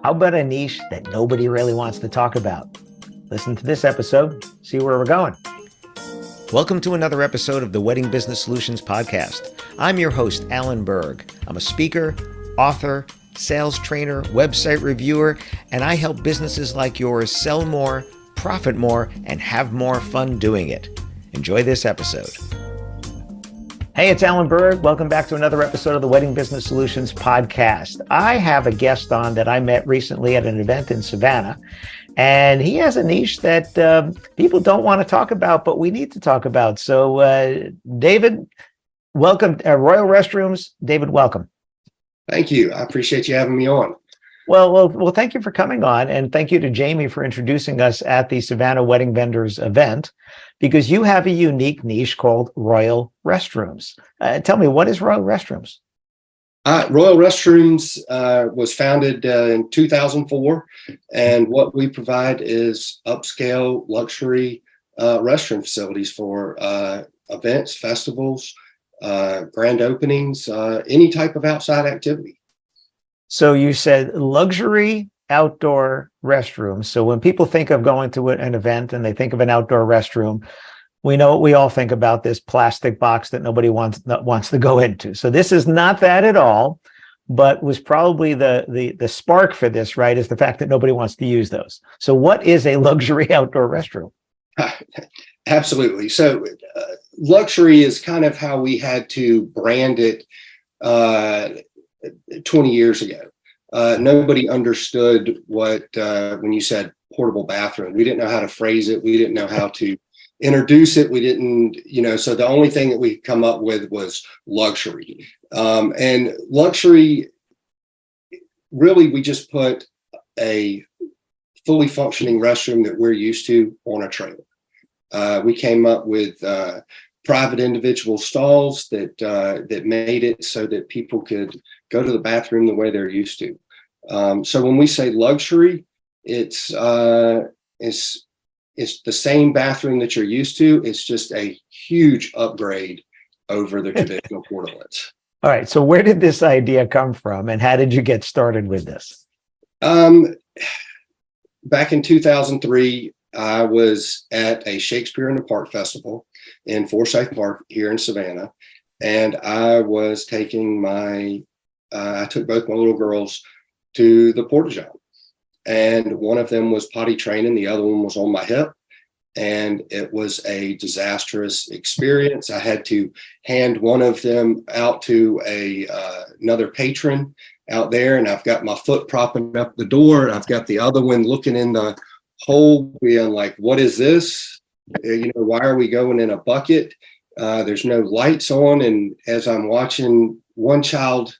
How about a niche that nobody really wants to talk about? Listen to this episode, see where we're going. Welcome to another episode of the Wedding Business Solutions Podcast. I'm your host, Alan Berg. I'm a speaker, author, sales trainer, website reviewer, and I help businesses like yours sell more, profit more, and have more fun doing it. Enjoy this episode. Hey, it's Alan Berg. Welcome back to another episode of the Wedding Business Solutions Podcast. I have a guest on that I met recently at an event in Savannah, and he has a niche that people don't want to talk about, but we need to talk about. So, David, welcome. Royal Restrooms. David, welcome. Thank you. I appreciate you having me on. Well, thank you for coming on, and thank you to Jamie for introducing us at the Savannah Wedding Vendors event, because you have a unique niche called Royal Restrooms. Tell me, what is Royal Restrooms? Royal Restrooms was founded in 2004, and what we provide is upscale luxury restroom facilities for events, festivals, grand openings, any type of outside activity. So you said luxury outdoor restrooms. So when people think of going to an event and they think of an outdoor restroom, we know what we all think about, this plastic box that nobody wants to go into. So this is not that at all, but was probably the spark for this, right? Is the fact that nobody wants to use those. So what is a luxury outdoor restroom? Absolutely. So luxury is kind of how we had to brand it 20 years ago. Nobody understood what, when you said portable bathroom, we didn't know how to phrase it. We didn't know how to introduce it. We didn't, so the only thing that we come up with was luxury. And luxury, really, we just put a fully functioning restroom that we're used to on a trailer. We came up with private individual stalls that made it so that people could go to the bathroom the way they're used to. So when we say luxury, it's the same bathroom that you're used to. It's just a huge upgrade over the traditional portalets. All right. So where did this idea come from, and how did you get started with this? Back in 2003, I was at a Shakespeare in the Park festival in Forsyth Park here in Savannah, and I was taking I took both my little girls to the Porta-John, and one of them was potty training, the other one was on my hip, and it was a disastrous experience. I had to hand one of them out to another patron out there, and I've got my foot propping up the door. I've got the other one looking in the hole, being like, "What is this? Why are we going in a bucket? There's no lights on." And as I'm watching one child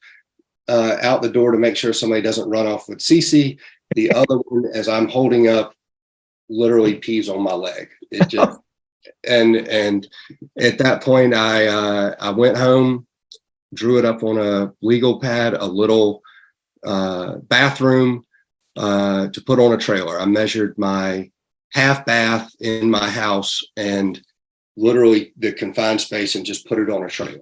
out the door to make sure somebody doesn't run off with Cece, the other one, as I'm holding up, literally pees on my leg. It just and at that point, I went home, drew it up on a legal pad, a little bathroom to put on a trailer. I measured my half bath in my house and literally the confined space and just put it on a trailer.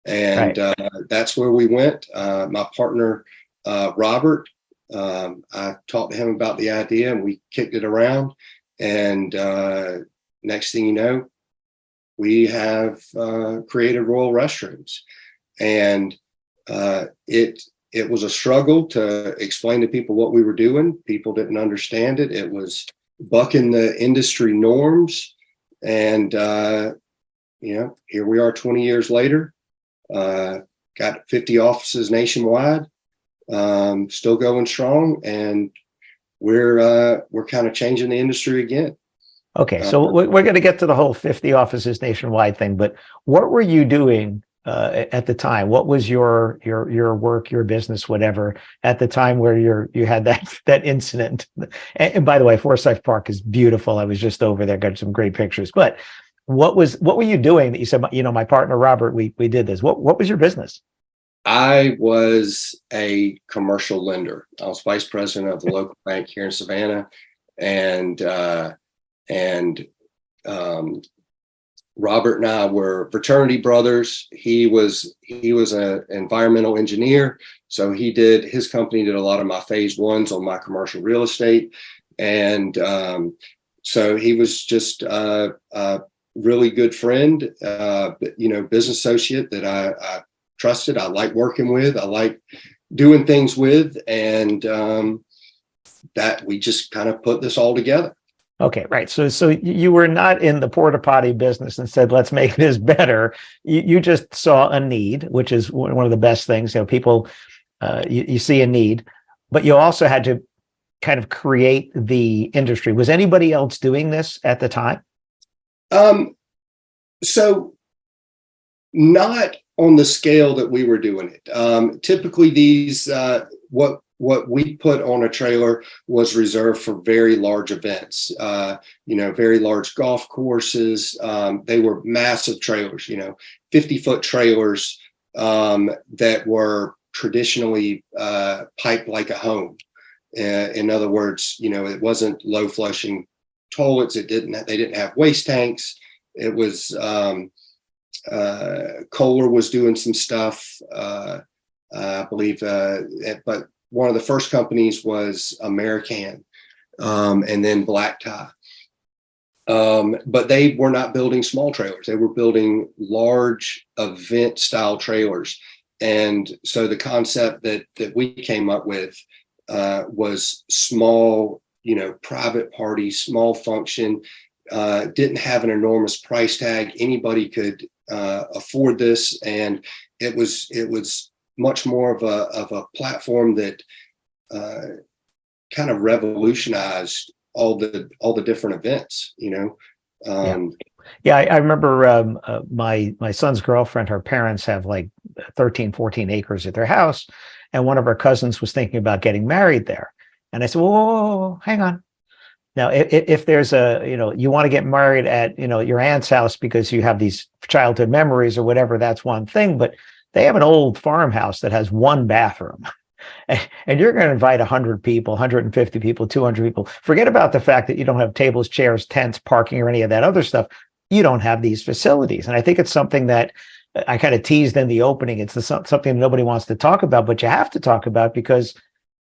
And Right. That's where we went. My partner, Robert, I talked to him about the idea and we kicked it around. And next thing you know, we have created Royal Restrooms. And it was a struggle to explain to people what we were doing. People didn't understand it. It was bucking the industry norms. And, here we are 20 years later, got 50 offices nationwide, still going strong. And we're kind of changing the industry again. Okay. So we're going to get to the whole 50 offices nationwide thing, but what were you doing at the time? What was your work, your business, whatever, at the time where you had that incident? And by the way, Forsyth Park is beautiful. I was just over there, got some great pictures. But what were you doing that you said, my partner Robert, we did this? What was your business? I was a commercial lender. I was vice president of the local bank here in Savannah, and Robert and I were fraternity brothers. He was an environmental engineer, so his company did a lot of my phase ones on my commercial real estate, and so he was just a really good friend, business associate that I trusted. I like working with. I like doing things with, and that we just kind of put this all together. Okay, right. So you were not in the porta potty business and said, let's make this better. You just saw a need, which is one of the best things. People, you see a need, but you also had to kind of create the industry. Was anybody else doing this at the time? So not on the scale that we were doing it. Typically these, what we put on a trailer was reserved for very large events, very large golf courses. They were massive trailers, 50-foot trailers that were traditionally piped like a home. In other words, it wasn't low flushing toilets. They didn't have waste tanks. It was Kohler was doing some stuff, I believe, but one of the first companies was American, and then Black Tie. But they were not building small trailers. They were building large event style trailers. And so the concept that we came up with was small, private party, small function, didn't have an enormous price tag. Anybody could afford this. And it was much more of a platform that kind of revolutionized all the different events, I remember my son's girlfriend, her parents have like 13, 14 acres at their house. And one of our cousins was thinking about getting married there. And I said, whoa, hang on. Now, if there's you want to get married at, your aunt's house because you have these childhood memories or whatever, that's one thing. But they have an old farmhouse that has one bathroom. And you're going to invite 100 people, 150 people, 200 people. Forget about the fact that you don't have tables, chairs, tents, parking, or any of that other stuff. You don't have these facilities. And I think it's something that I kind of teased in the opening. It's something nobody wants to talk about, but you have to talk about because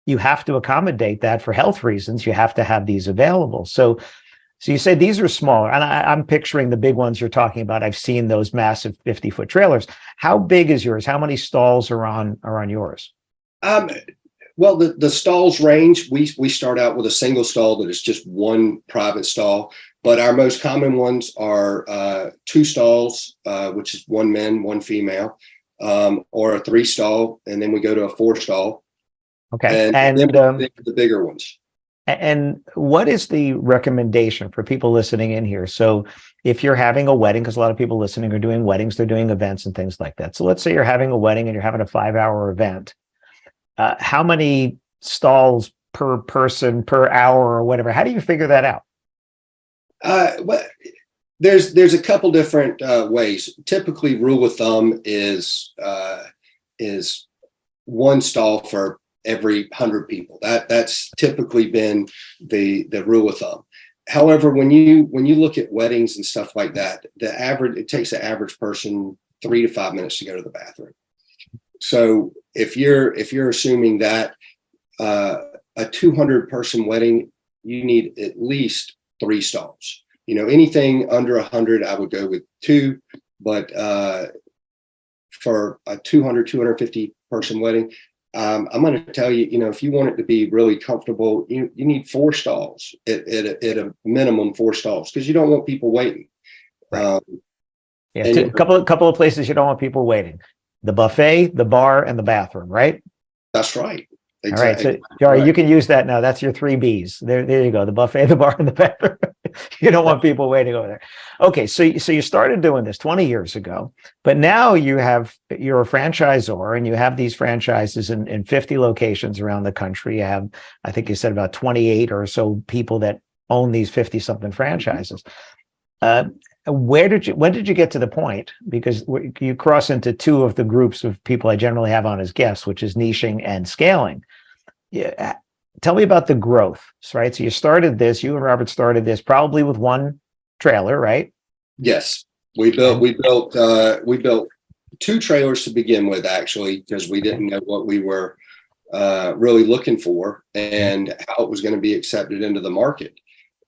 you have to accommodate that for health reasons. You have to have these available. So you say these are smaller, and I'm picturing the big ones you're talking about. I've seen those massive 50-foot trailers. How big is yours? How many stalls are on yours? Well, the stalls range. We start out with a single stall that is just one private stall, but our most common ones are 2 stalls, which is 1 man, 1 female, or a 3 stall, and then we go to a 4 stall. Okay, and then the bigger ones. And what is the recommendation for people listening in here? So if you're having a wedding, because a lot of people listening are doing weddings, they're doing events and things like that. So let's say you're having a wedding and you're having a 5-hour event. How many stalls per person per hour or whatever? How do you figure that out? Well, there's a couple different ways. Typically, rule of thumb is 1 stall for every 100 people. That's typically been the rule of thumb. However, when you look at weddings and stuff like that, it takes the average person 3 to 5 minutes to go to the bathroom. So if you're assuming that a 200 person wedding, you need at least 3 stalls. Anything under 100, I would go with 2, but for a 250 person wedding, I'm going to tell you, if you want it to be really comfortable, you need 4 stalls at a minimum, 4 stalls, because you don't want people waiting. Right. A couple of places you don't want people waiting: the buffet, the bar, and the bathroom. Right. That's right. Exactly. All right. So, Jari, you can use that now. That's your 3 Bs. There you go. The buffet, the bar, and the bathroom. You don't want people waiting over there. Okay. So you started doing this 20 years ago, but now you're a franchisor and you have these franchises in 50 locations around the country. You have, I think you said, about 28 or so people that own these 50 something franchises. When did you get to the point? Because you cross into 2 of the groups of people I generally have on as guests, which is niching and scaling. Yeah. Tell me about the growth, right? So you and Robert started this probably with 1 trailer, right? Yes. We built two trailers to begin with, actually, because we didn't know what we were really looking for and how it was going to be accepted into the market.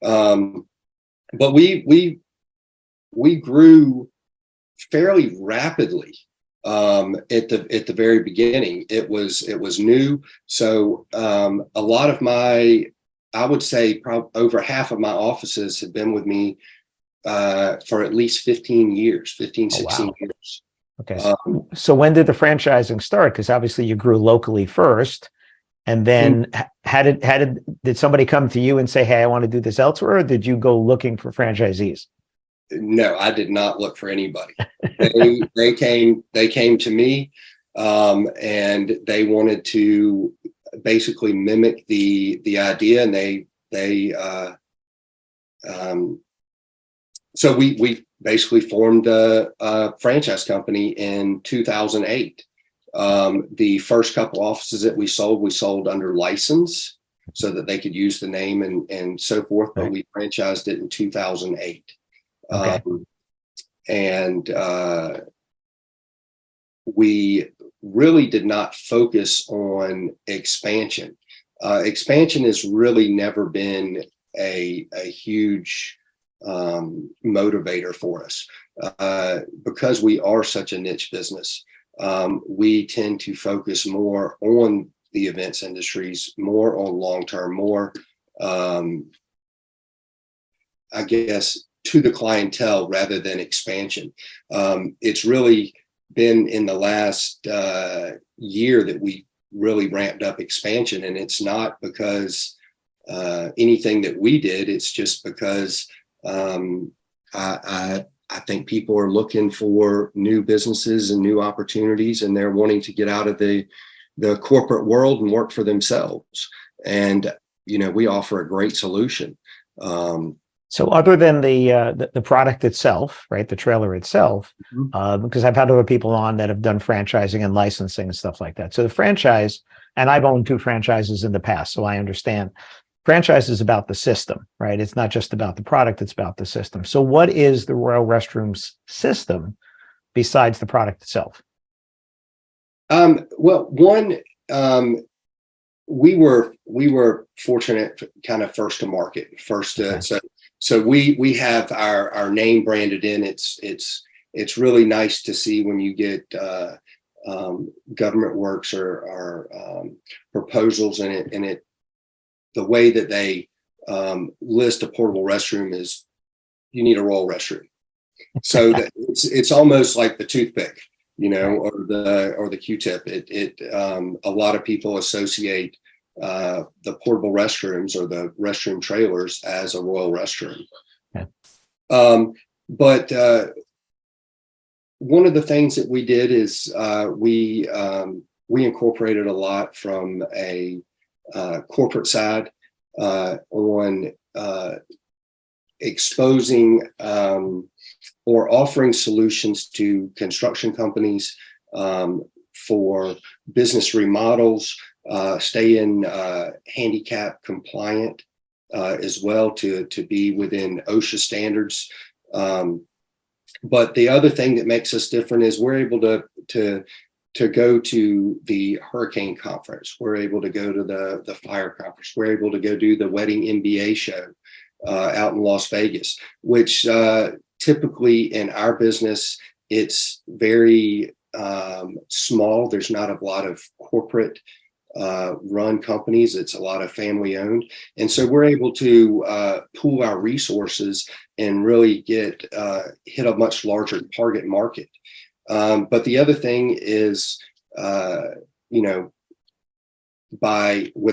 But we grew fairly rapidly at the very beginning. It was new, so a lot of I would say probably over half of my offices have been with me for at least 15 years, 15, 16 years. Okay. So when did the franchising start? Because obviously you grew locally first, and then did somebody come to you and say, "Hey, I want to do this elsewhere," or did you go looking for franchisees? No, I did not look for anybody. They came to me, and they wanted to basically mimic the idea, and so we basically formed a franchise company in 2008. The first couple offices that we sold under license so that they could use the name and so forth, but we franchised it in 2008. Okay. And we really did not focus on expansion. Expansion has really never been a huge motivator for us because we are such a niche business. We tend to focus more on the events industries, more on long-term, more, I guess, to the clientele rather than expansion. It's really been in the last year that we really ramped up expansion, and it's not because anything that we did. It's just because I think people are looking for new businesses and new opportunities, and they're wanting to get out of the corporate world and work for themselves. And we offer a great solution. So other than the product itself, right, the trailer itself, because I've had other people on that have done franchising and licensing and stuff like that. So the franchise, and I've owned 2 franchises in the past, so I understand. Franchise is about the system, right? It's not just about the product, it's about the system. So what is the Royal Restrooms system besides the product itself? Well, one, we were fortunate, kind of first to market, so we have our name branded in. It's really nice to see when you get government works or proposals in it, and the way that they list a portable restroom is you need a Royal Restroom. So that it's almost like the toothpick, or the Q-tip. A lot of people associate the portable restrooms or the restroom trailers as a Royal Restroom. Yeah. But one of the things that we did is we incorporated a lot from a corporate side on exposing or offering solutions to construction companies for business remodels, stay in handicap compliant as well to be within OSHA standards. But the other thing that makes us different is we're able to go to the hurricane conference. We're able to go to the fire conference. We're able to go do the wedding MBA show out in Las Vegas, which typically in our business, it's very small. There's not a lot of corporate run companies. It's a lot of family owned. And so we're able to pool our resources and really hit a much larger target market. But the other thing is, with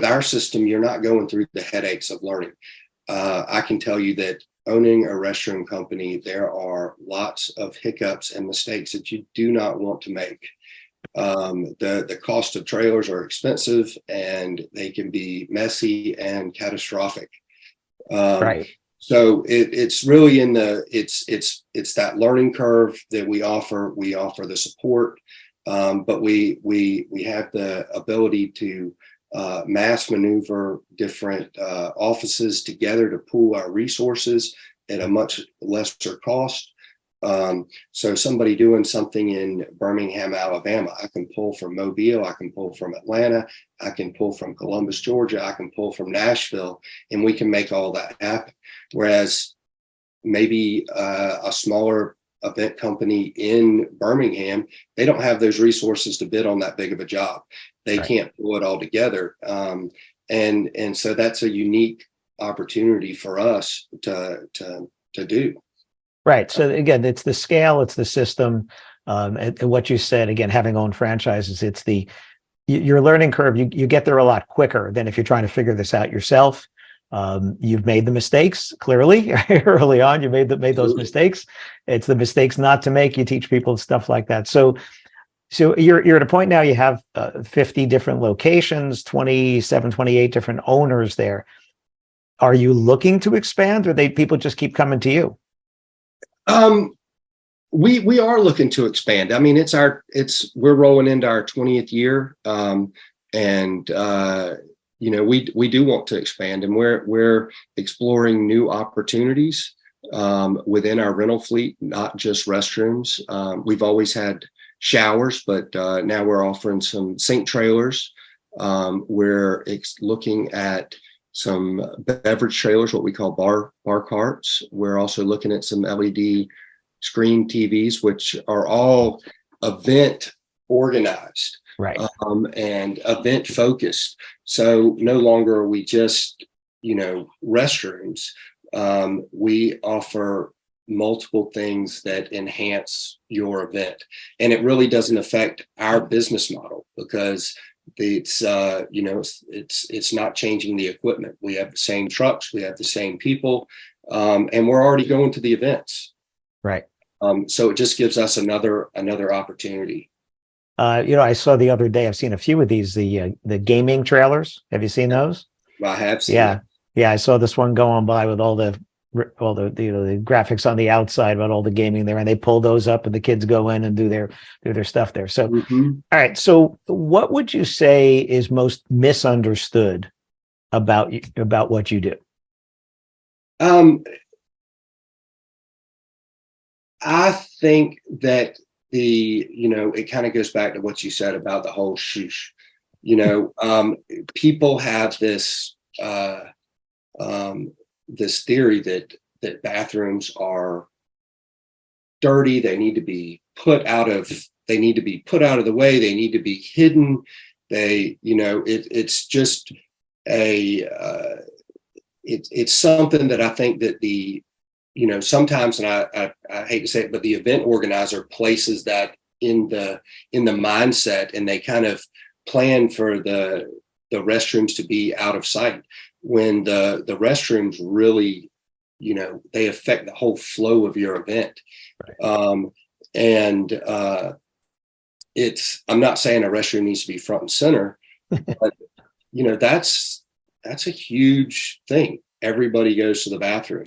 our system, you're not going through the headaches of learning. I can tell you that owning a restroom company, there are lots of hiccups and mistakes that you do not want to make. The cost of trailers are expensive, and they can be messy and catastrophic. Right. So it's really it's that learning curve that we offer. We offer the support, but we have the ability to mass maneuver different offices together to pool our resources at a much lesser cost. So somebody doing something in Birmingham, Alabama, I can pull from Mobile, I can pull from Atlanta, I can pull from Columbus, Georgia, I can pull from Nashville, and we can make all that happen. Whereas maybe a smaller event company in Birmingham, they don't have those resources to bid on that big of a job. They can't pull it all together. And so that's a unique opportunity for us to do. Right. So again, it's the scale, it's the system, and what you said, again, having owned franchises, it's your learning curve. You get there a lot quicker than if you're trying to figure this out yourself. You've made the mistakes clearly early on. You made those mistakes. It's the mistakes not to make. You teach people stuff like that. So you're at a point now. You have 50 different locations, 27, 28 different owners there. Are you looking to expand, or people just keep coming to you? We are looking to expand. I mean, we're rolling into our 20th year. We do want to expand, and we're exploring new opportunities within our rental fleet, not just restrooms. We've always had showers, but now we're offering some sink trailers. We're looking at some beverage trailers, what we call bar carts. We're also looking at some LED screen TVs, which are all event organized, right, and event focused. So no longer are we just, restrooms. We offer multiple things that enhance your event, and it really doesn't affect our business model because it's not changing the equipment. We have the same trucks, we have the same people, and we're already going to the events. Right. So it just gives us another opportunity. I saw the other day, I've seen a few of these, the gaming trailers. Have you seen those? I have seen. Yeah. I saw this one go on by with all the the graphics on the outside about all the gaming there, and they pull those up and the kids go in and do their stuff there. So, All right. So what would you say is most misunderstood about what you do? I think that it kind of goes back to what you said about the whole shush. People have this this theory that bathrooms are dirty. They need to be put out of the way. They need to be hidden. It's just it's something that I think that sometimes, and I hate to say it, but the event organizer places that in the mindset, and they kind of plan for the restrooms to be out of sight, when the restrooms really, they affect the whole flow of your event. Right. I'm not saying a restroom needs to be front and center, but that's a huge thing. Everybody goes to the bathroom.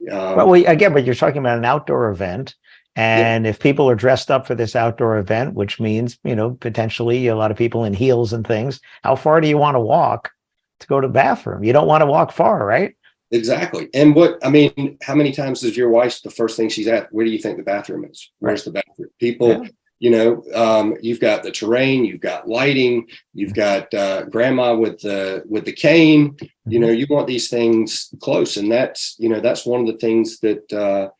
But you're talking about an outdoor event. And if people are dressed up for this outdoor event, which means, potentially a lot of people in heels and things, how far do you want to walk to go to the bathroom? You don't want to walk far, right? Exactly. And how many times does your wife, the first thing she's at, where do you think the bathroom is? Where's the bathroom? People, you've got the terrain, you've got lighting, you've got grandma with the cane. You want these things close, and that's one of the things that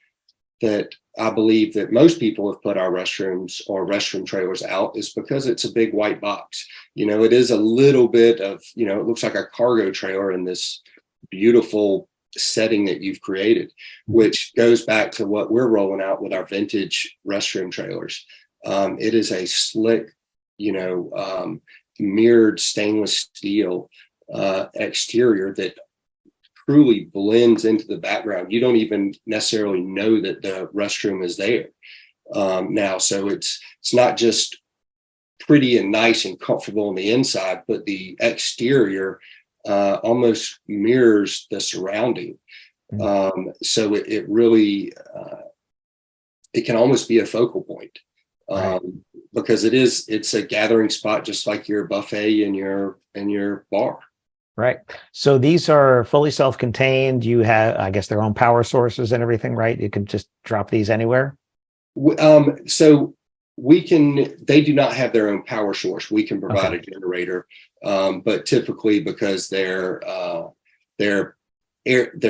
I believe that most people have put our restrooms or restroom trailers out, is because it's a big white box. It is a little bit of, it looks like a cargo trailer in this beautiful setting that you've created, which goes back to what we're rolling out with our vintage restroom trailers. It is a slick, mirrored stainless steel exterior that truly blends into the background. You don't even necessarily know that the restroom is there now. So it's not just pretty and nice and comfortable on the inside, but the exterior almost mirrors the surrounding. So it really it can almost be a focal point. Because it's a gathering spot, just like your buffet and your bar. Right. So these are fully self-contained. You have, I guess, their own power sources and everything, right? You can just drop these anywhere. So they do not have their own power source. We can provide Okay. a generator, but typically because they're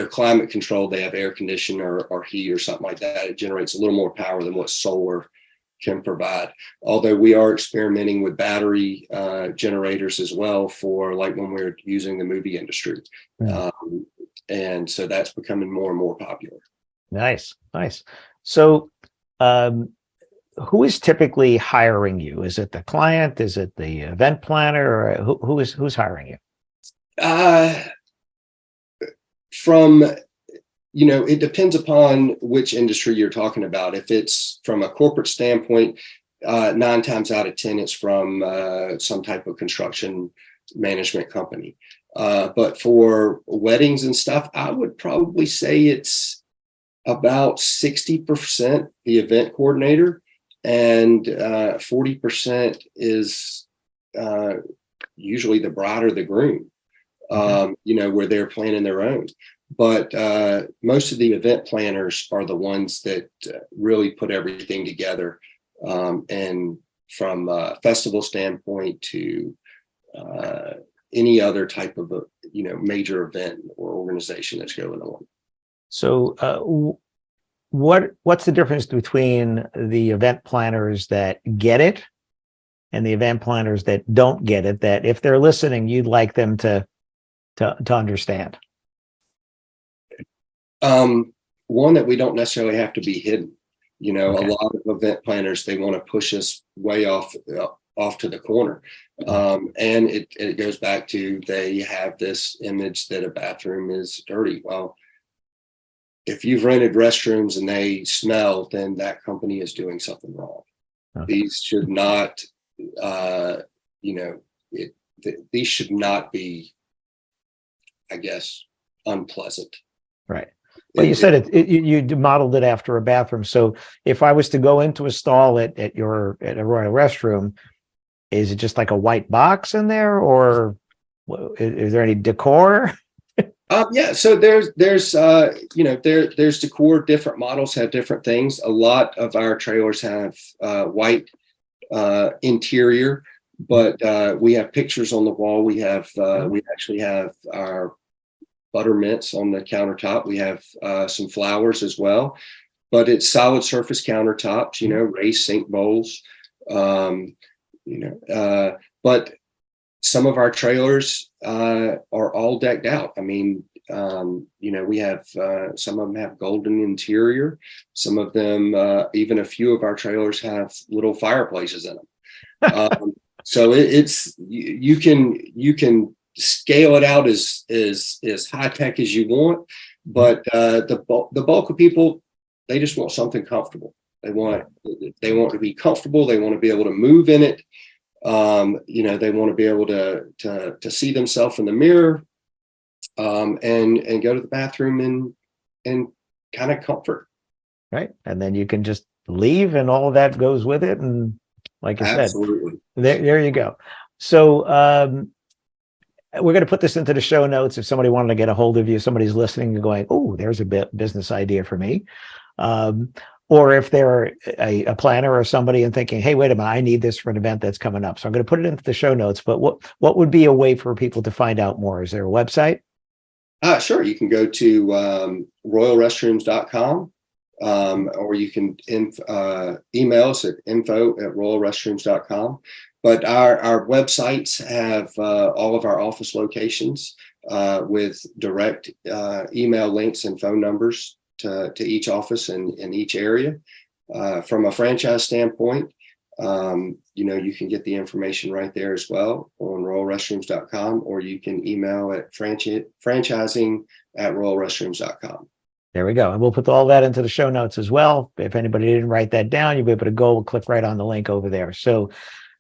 climate controlled, they have air conditioning or heat or something like that. It generates a little more power than what solar can provide. Although we are experimenting with battery generators as well for like when we're using the movie industry. And so that's becoming more and more popular. Nice. So, who is typically hiring you? Is it the client? Is it the event planner? Or who's hiring you? It depends upon which industry you're talking about. If it's from a corporate standpoint, 9 times out of 10, it's from some type of construction management company. But for weddings and stuff, I would probably say it's about 60% the event coordinator, and 40% is usually the bride or the groom, where they're planning their own. But most of the event planners are the ones that really put everything together. And from a festival standpoint to any other type of major event or organization that's going on. So, what's the difference between the event planners that get it and the event planners that don't get it? That if they're listening, you'd like them to understand. One, that we don't necessarily have to be hidden. Okay. A lot of event planners, they want to push us way off to the corner. And it goes back to, they have this image that a bathroom is dirty. Well, if you've rented restrooms and they smell, then that company is doing something wrong. Okay. These should not, these should not be, I guess, unpleasant. Right. Well, you said you modeled it after a bathroom. So if I was to go into a stall at a Royal Restroom, is it just like a white box in there, or is there any decor? Yeah. So there's decor. Different models have different things. A lot of our trailers have white interior, but we have pictures on the wall. We actually have our buttermints on the countertop. We have some flowers as well, but it's solid surface countertops, raised sink bowls, but some of our trailers are all decked out. I mean, we have some of them have golden interior. Some of them, even a few of our trailers have little fireplaces in them. So you can scale it out as high tech as you want, but the bulk of people, they just want something comfortable. They want to be comfortable. They want to be able to move in it. They want to be able to see themselves in the mirror, and go to the bathroom and kind of comfort. Right. And then you can just leave and all of that goes with it. And like you Absolutely. said, there you go. So, we're going to put this into the show notes. If somebody wanted to get a hold of you, somebody's listening and going, oh, there's a business idea for me. Or if they're a planner or somebody and thinking, hey, wait a minute, I need this for an event that's coming up. So I'm going to put it into the show notes. But what would be a way for people to find out more? Is there a website? Sure. You can go to royalrestrooms.com, or you can email us at info@royalrestrooms.com. But our websites have all of our office locations with direct email links and phone numbers to each office in each area. From a franchise standpoint, you can get the information right there as well on royalrestrooms.com, or you can email at franchising@royalrestrooms.com. There we go. And we'll put all that into the show notes as well. If anybody didn't write that down, you'll be able to go click right on the link over there. So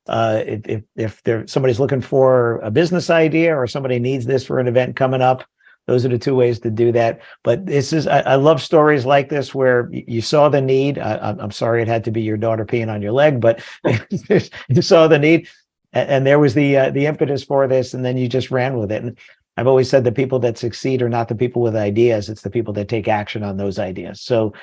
if somebody's looking for a business idea, or somebody needs this for an event coming up, those are the two ways to do that. But I love stories like this where you saw the need. I'm sorry it had to be your daughter peeing on your leg, but you saw the need, and there was the impetus for this, and then you just ran with it. And I've always said the people that succeed are not the people with ideas; it's the people that take action on those ideas. So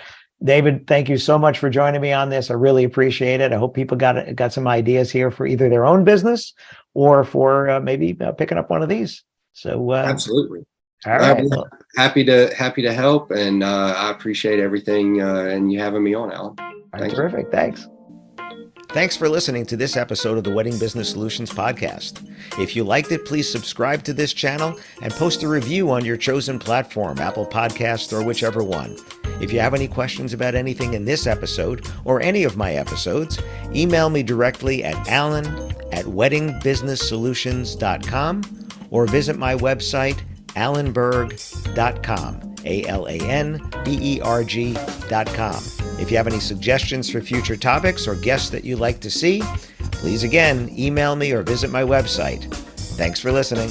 David, thank you so much for joining me on this. I really appreciate it. I hope people got some ideas here for either their own business or for maybe picking up one of these. So Absolutely. All right. Well, happy to help, and I appreciate everything and you having me on, Alan. Terrific. Thanks. Thanks for listening to this episode of the Wedding Business Solutions podcast. If you liked it, please subscribe to this channel and post a review on your chosen platform, Apple Podcasts or whichever one. If you have any questions about anything in this episode or any of my episodes, email me directly at alan@weddingbusinesssolutions.com or visit my website, alanberg.com. alanberg.com. If you have any suggestions for future topics or guests that you'd like to see, please again email me or visit my website. Thanks for listening.